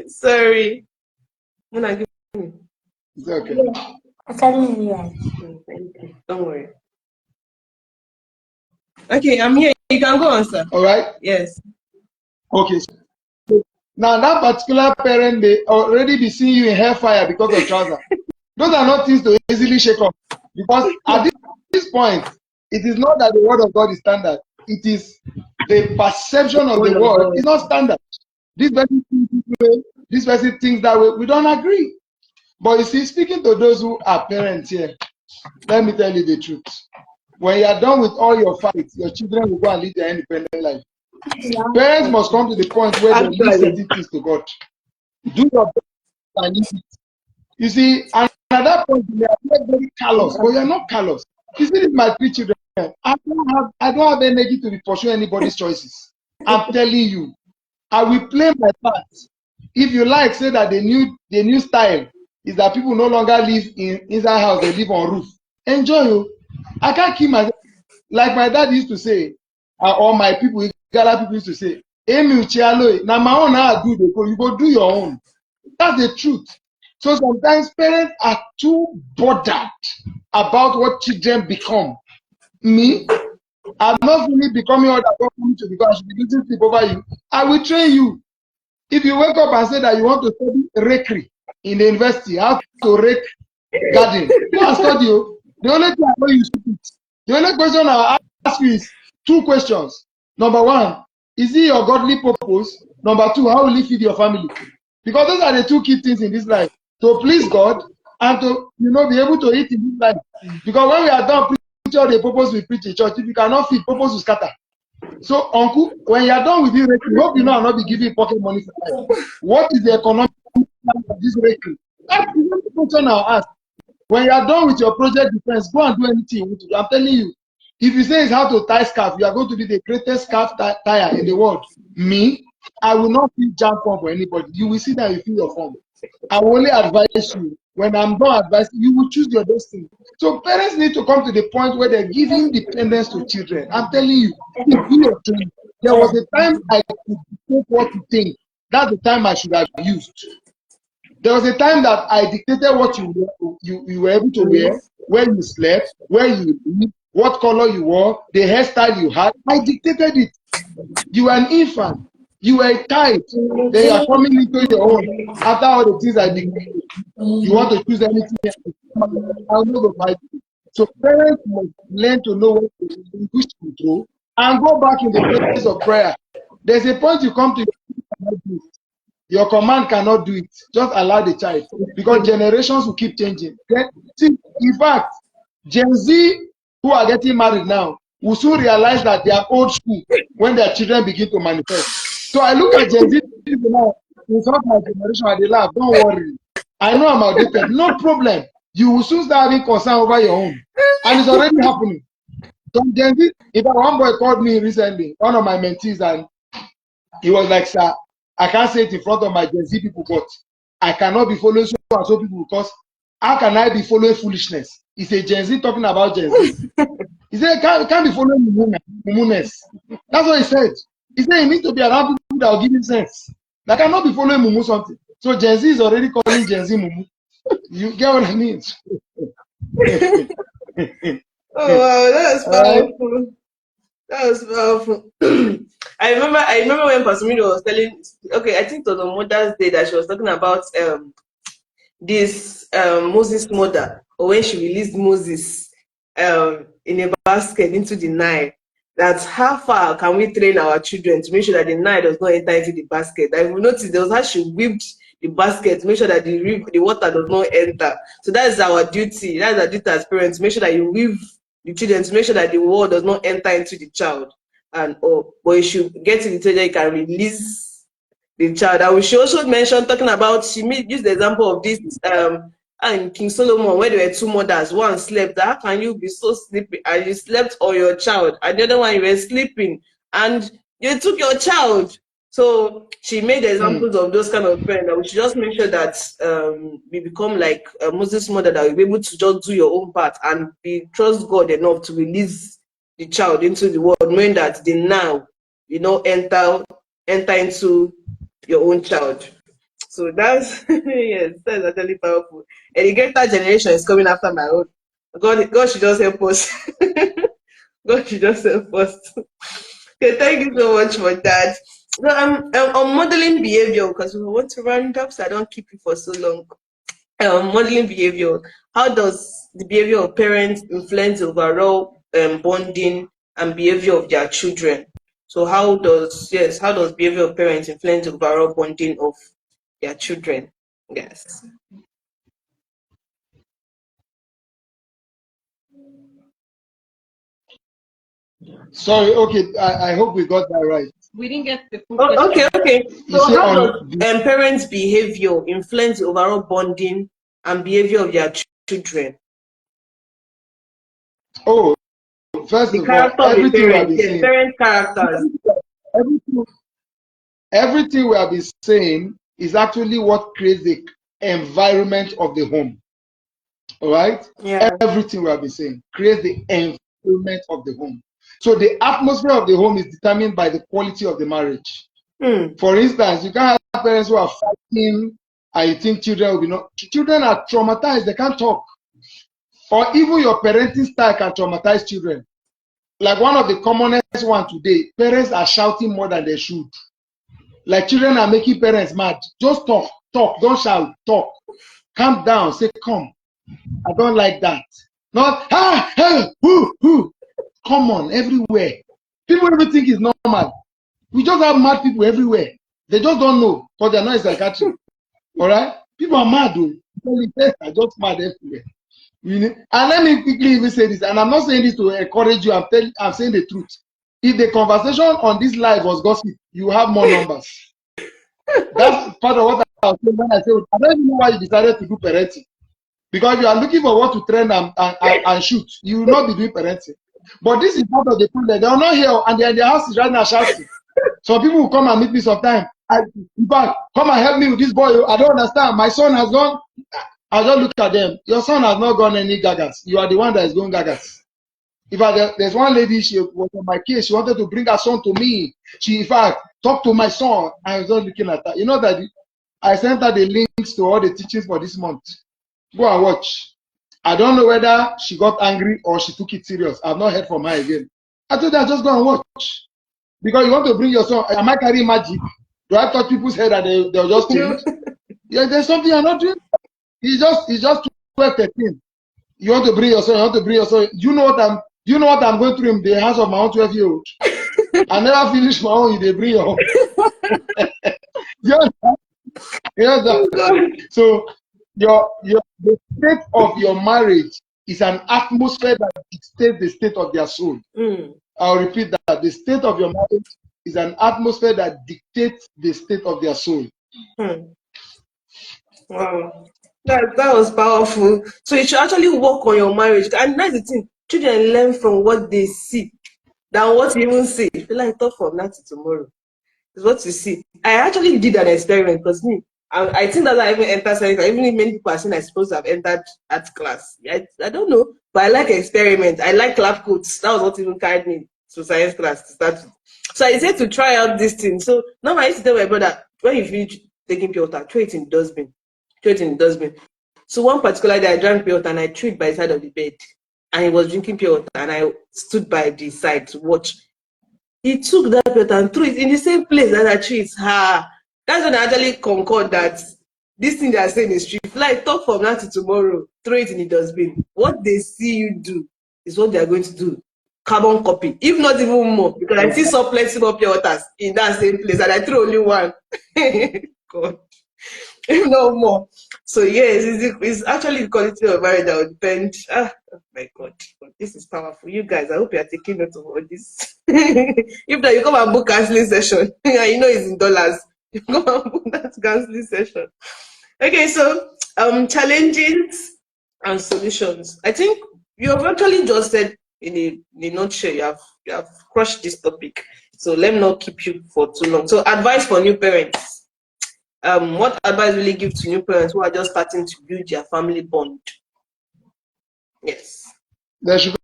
Sorry. It's okay. Don't worry. Okay, I'm here. You can go on, sir. All right? Yes. Okay. So now that particular parent may already be seeing you in hellfire because of trouser. Those are not things to easily shake off. Because at this point, it is not that the word of God is standard. It is the perception of the word is not standard. This person thinks this way, this person thinks that way. We don't agree. But you see, speaking to those who are parents here, let me tell you the truth. When you are done with all your fights, your children will go and live their independent life. Parents must come to the point where they leave certain things to God. Do your best and leave it. You see, and at that point, you are very callous, but you are not callous. You see, this is my three children. I don't have energy to be pursuing anybody's choices. I'm telling you, I will play my part. If you like, say that the new style is that people no longer live inside house, they live on roof. Enjoy you. I can't keep myself. Like my dad used to say, or my people, Gala people used to say, now my own I do the go, you go do your own. That's the truth. So sometimes parents are too bothered about what children become. Me, I'm not really becoming all that God wants to because I should be losing sleep over you. I will train you. If you wake up and say that you want to study rakery in the university, how to rake garden, go and study. The only thing I know you stupid. The only question I'll ask you is two questions. Number one, is it your godly purpose? Number two, how will you feed your family? Because those are the two key things in this life. To please God and to be able to eat in this life. Because when we are done preaching all the purpose we preach in church, if you cannot feed, purpose will scatter. So, uncle, when you are done with this raking, hope you know I'm not be giving pocket money for life. What is the economic plan of this raking? That's the only question I'll ask. When you are done with your project defense, go and do anything you want to do. I'm telling you, if you say it's how to tie scarf, you are going to be the greatest scarf tire in the world. Me, I will not feel jam form for anybody. You will see that you feel your form. I will only advise you. When I'm done advising, you will choose your destiny. So parents need to come to the point where they're giving independence to children. I'm telling you, there was a time I could think what to think. That's the time I should have used. There was a time that I dictated what you were able to wear, where you slept, where you lived, what color you wore, the hairstyle you had. I dictated it. You were an infant. You were a child. Then you are coming into your own. After all the things I dictated, you want to choose anything else. So parents must learn to know when to relinquish control and go back in the place of prayer. There's a point you come to your command cannot do it. Just allow the child, because generations will keep changing. See, in fact, Gen Z who are getting married now will soon realize that they are old school when their children begin to manifest. So I look at Gen Z people now, in front of my generation, and they laugh. Don't worry. I know I'm outdated. No problem. You will soon start having concern over your own. And it's already happening. Some Gen Z, in fact, one boy called me recently, one of my mentees, and he was like, sir, I can't say it in front of my Gen Z people, but I cannot be following so and so people because how can I be following foolishness? It's a Gen Z talking about Gen Z. He said, can't be following mumunes. That's what he said. He said, you need to be around people that will give you sense. I cannot be following mumu something. So Gen Z is already calling Gen Z mumu. You get what I mean? Oh wow, that was Right? powerful. That was powerful. I remember when Pasumino was telling, okay, I think it was on Mother's Day that she was talking about this Moses' mother, or when she released Moses in a basket into the Nile. That's how far can we train our children to make sure that the Nile does not enter into the basket. I will notice there was how she whipped the basket to make sure that the water does not enter. So that is our duty. That's our duty as parents, to make sure that you whip the children, to make sure that the water does not enter into the child. And but you should get to the stage you can release the child. And she also mentioned, talking about, used the example of this and King Solomon, where there were two mothers. One slept. How can you be so sleepy and you slept on your child, and the other one you were sleeping and you took your child? So she made examples of those kind of parents. That we should just make sure that we become like Moses' mother, that we'll be able to just do your own part and trust God enough to release the child into the world, knowing that they now, enter into your own child. So that's yes, that's actually powerful. And the greater generation is coming after my own. God should just help us. God should just help us. Okay, thank you so much for that. So on modeling behavior, because we want to round up, so I don't keep you for so long. Modeling behavior. How does the behavior of parents influence overall bonding and behavior of their children? So how does behavior of parents influence overall bonding of their children? Yes. Sorry, okay, I hope we got that right. We didn't get the full Oh, question. okay. You So see, how does on the, parents' behavior influence the overall bonding and behavior of their children? oh, first The of all, character of the everything we have parents, been yes, saying, parent characters. everything, everything we have been saying is actually what creates the environment of the home. All right? Yeah. Everything we have been saying creates the environment of the home. So the atmosphere of the home is determined by the quality of the marriage. For instance, you can't have parents who are fighting and you think children will be not. Children are traumatized, they can't talk. Or even your parenting style can traumatize children. Like one of the commonest one today, parents are shouting more than they should. Like children are making parents mad. Just talk, don't shout, talk. Calm down, say come. I don't like that. Not who. Come on, everywhere. People even think it's normal. We just have mad people everywhere. They just don't know because they're not psychiatric. All right? People are mad though. They are just mad everywhere. And let me quickly even say this, and I'm not saying this to encourage you, I'm saying the truth. If the conversation on this live was gossip, you have more numbers. That's part of what I was saying when I said, I don't even know why you decided to do parenting. Because you are looking for what to trend and shoot. You will not be doing parenting. But this is part of the problem. They are not here and they are in their houses right now shouting. Some people will come and meet me sometime. In fact, come and help me with this boy. I don't understand. My son has gone. I just look at them. Your son has not gone any gagas. You are the one that is going gagas. In fact, there's one lady, she was on my case. She wanted to bring her son to me. She, in fact, talked to my son. I was just looking at her. You know that I sent her the links to all the teachings for this month. Go and watch. I don't know whether she got angry or she took it serious. I've not heard from her again. I told her, just go and watch. Because you want to bring your son. Am I carrying magic? Do I touch people's head and they'll just change? Yeah, there's something you're not doing. He's just 12, 13. You want to bring your son, You know what I'm going through in the house of my own 12-year-old. I never finish my own, they bring your own. Yes. So the state of your marriage is an atmosphere that dictates the state of their soul. I'll repeat that. The state of your marriage is an atmosphere that dictates the state of their soul. Wow. That was powerful. So you should actually work on your marriage. And that's the thing. Children learn from what they see than what you even see. I feel like talk from now to tomorrow. It's what you see. I actually did an experiment because I think that I even entered science. Even if many people are saying I'm supposed to have entered art class. I don't know. But I like experiment. I like lab coats. That was what even carried me to science class to start with. So I decided to try out this thing. So now I used to tell my brother, when you finish taking pure water, throw it in the dustbin. Throw it in the dustbin. So one particular day I drank pure water and I threw it by the side of the bed. And he was drinking pure water and I stood by the side to watch. He took that pure water and threw it in the same place that I threw it. That's when I actually concord that this thing they are saying is true. Like, talk from now to tomorrow, throw it in the dustbin. What they see you do is what they are going to do. Carbon copy, if not even more, because I see some plenty of pure waters in that same place and I threw only one. God. If not more. So yes, it's actually the quality of marriage that will depend. Oh my God, this is powerful. You guys, I hope you are taking note of all this. If not, you come and book counseling session. You know it's in dollars. You come and book that counseling session. Okay, so challenges and solutions. I think you have actually just said in a nutshell. You have crushed this topic. So let me not keep you for too long. So advice for new parents. What advice will you give to new parents who are just starting to build their family bond? Yes. They should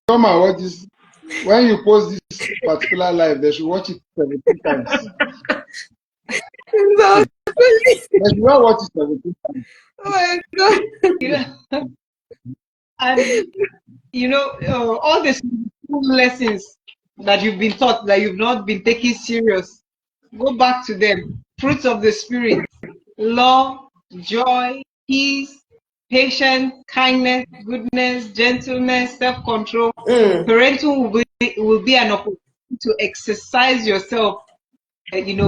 come and watch this. When you post this particular live, they should watch it 17 times. No. They should not watch it 17 times. Oh my God. And all the lessons that you've been taught that you've not been taking serious, go back to them. Fruits of the Spirit: love, joy, peace, patience, kindness, goodness, gentleness, self-control. Parenting will be an opportunity to exercise yourself, in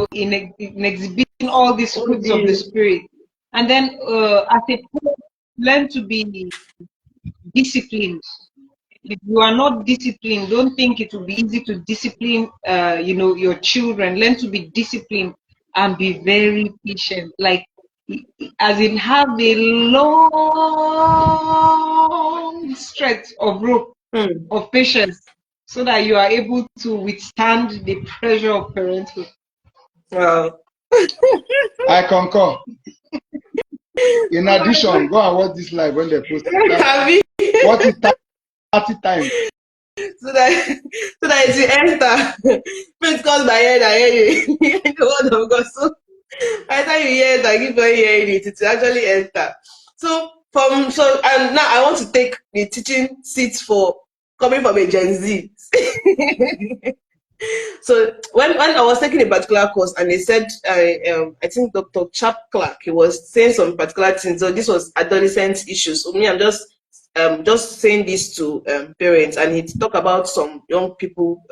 exhibiting all these fruits of the Spirit. And then as a parent, learn to be disciplined. If you are not disciplined, don't think it will be easy to discipline your children. Learn to be disciplined and be very patient. Like, as in, have a long stretch of rope of patience, so that you are able to withstand the pressure of parenthood. Wow. I concur. In addition, go and watch this live when they post it. Watch it 30 times. So that it's the enter. Please cause my head, I hear you. The word of God. So by the time you hear it, I keep on hearing it. It's actually enter. So and now I want to take the teaching seats for coming from a Gen Z. So when I was taking a particular course and they said, I think Dr. Chap Clark, he was saying some particular things. So this was adolescent issues. So me, I'm just saying this to parents, and he talked about some young people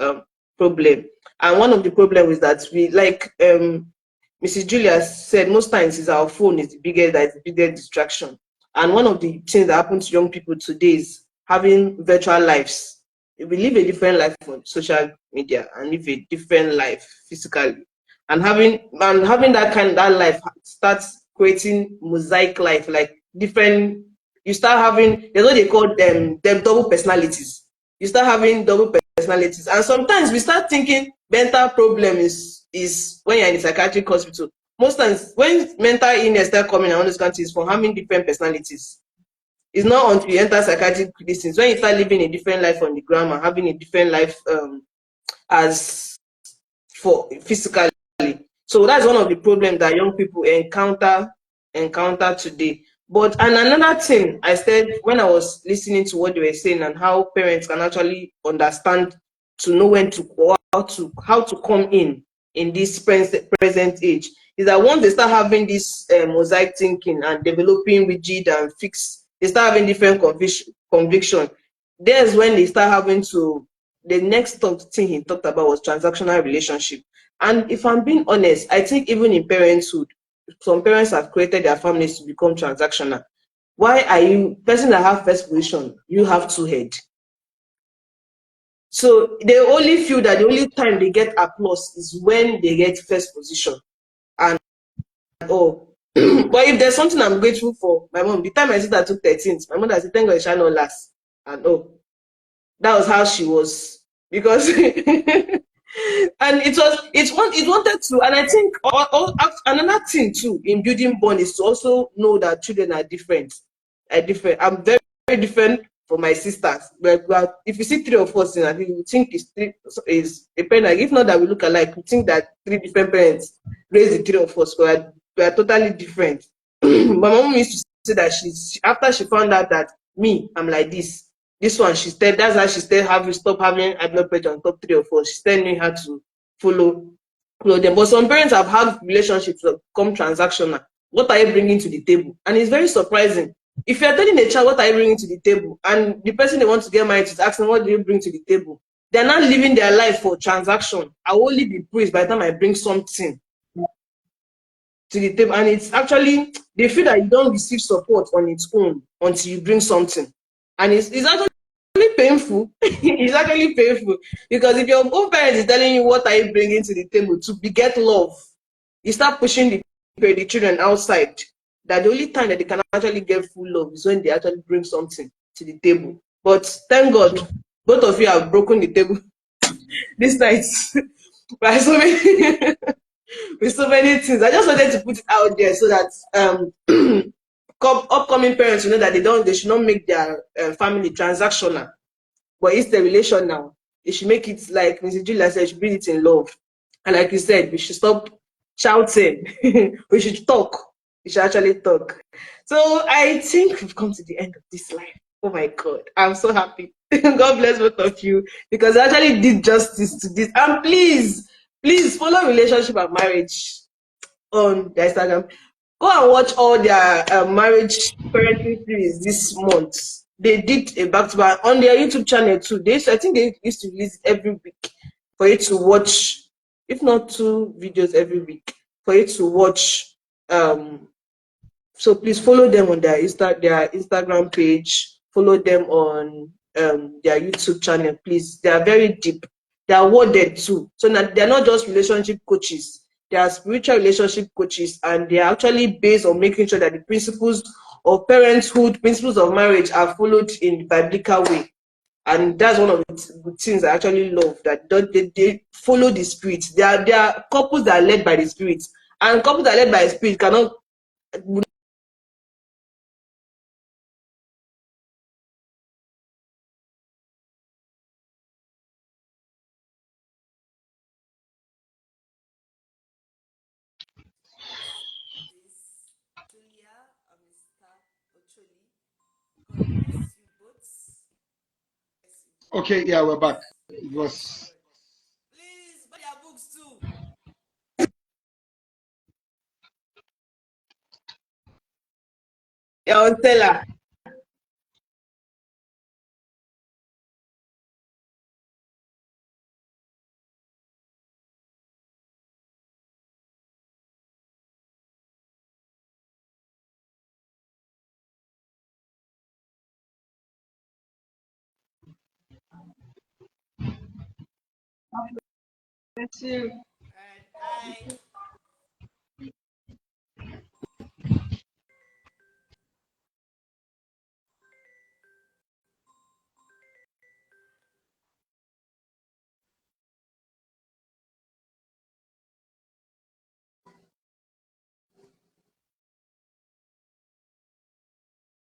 problem. And one of the problems is that we, like Mrs. Julia said, most times is our phone is the biggest distraction. And one of the things that happens to young people today is having virtual lives. We live a different life on social media and live a different life physically. And having that life starts creating mosaic life, like different. You start having, there's what they call them double personalities. You start having double personalities. And sometimes we start thinking mental problem is when you're in a psychiatric hospital. Most times when mental illness start coming around this country is from having different personalities. It's not until you enter psychiatric distance when you start living a different life on the ground and having a different life as for physically. So that's one of the problems that young people encounter today. But another thing I said when I was listening to what they were saying and how parents can actually understand to know when to go out, how to come in this present age, is that once they start having this mosaic thinking and developing rigid and fixed, they start having different conviction. There's when they start having to, the next thing he talked about was transactional relationship. And if I'm being honest, I think even in parenthood, some parents have created their families to become transactional. Why are you person that have first position? You have two head. So they only feel that the only time they get applause is when they get first position. And oh, but if there's something I'm grateful for, my mom, the time my sister took 13th, my mother said, thank God it shall not last. And oh, that was how she was. Because and it wanted to, and I think another thing too in building bond is to also know that children are different. I'm very, very different from my sisters. But if you see three of us, I think you think is a parent. If not that we look alike, we think that three different parents raised the three of us, but we are totally different. My mom used to say that after she found out that me, I'm like this. This one, she said that's how she said stop having high blood pressure on top three or four. She's telling me how to follow them. But some parents have had relationships that become transactional. What are you bringing to the table? And it's very surprising. If you're telling a child what are you bringing to the table, and the person they want to get married to is asking what do you bring to the table, they're not living their life for transaction. I will only be praised by the time I bring something to the table. And it's actually, they feel that you don't receive support on its own until you bring something. And it's actually painful. It's actually painful because if your own parent is telling you what are you bringing to the table to beget love, you start pushing the children outside. That the only time that they can actually get full love is when they actually bring something to the table. But thank God, both of you have broken the table this night by so many with so many things. I just wanted to put it out there so that upcoming parents, you know, that they should not make their family transactional, but it's the relation now. They should make it like Mrs. Julia said, should bring it in love. And like you said, we should stop shouting. We should talk. We should actually talk. So I think we've come to the end of this life. Oh my God, I'm so happy. God bless both of you because I actually did justice to this. And please follow relationship and marriage on their Instagram. Go and watch all their marriage parenting series this month. They did a back to back on their YouTube channel too. I think they used to release every week for you to watch, if not two videos every week, for you to watch. So please follow them on their Instagram page. Follow them on their YouTube channel. Please, they are very deep. They are worded too. So they're not just relationship coaches. They are spiritual relationship coaches, and they are actually based on making sure that the principles of parenthood, principles of marriage are followed in the biblical way. And that's one of the things I actually love, that they follow the spirit. They are couples that are led by the spirit, and couples that are led by the spirit cannot. Julia and Mr. Ocholi. God bless you both. Okay, yeah, we're back. It was Please buy their books too. Your teller. Bless you. Alright, bye.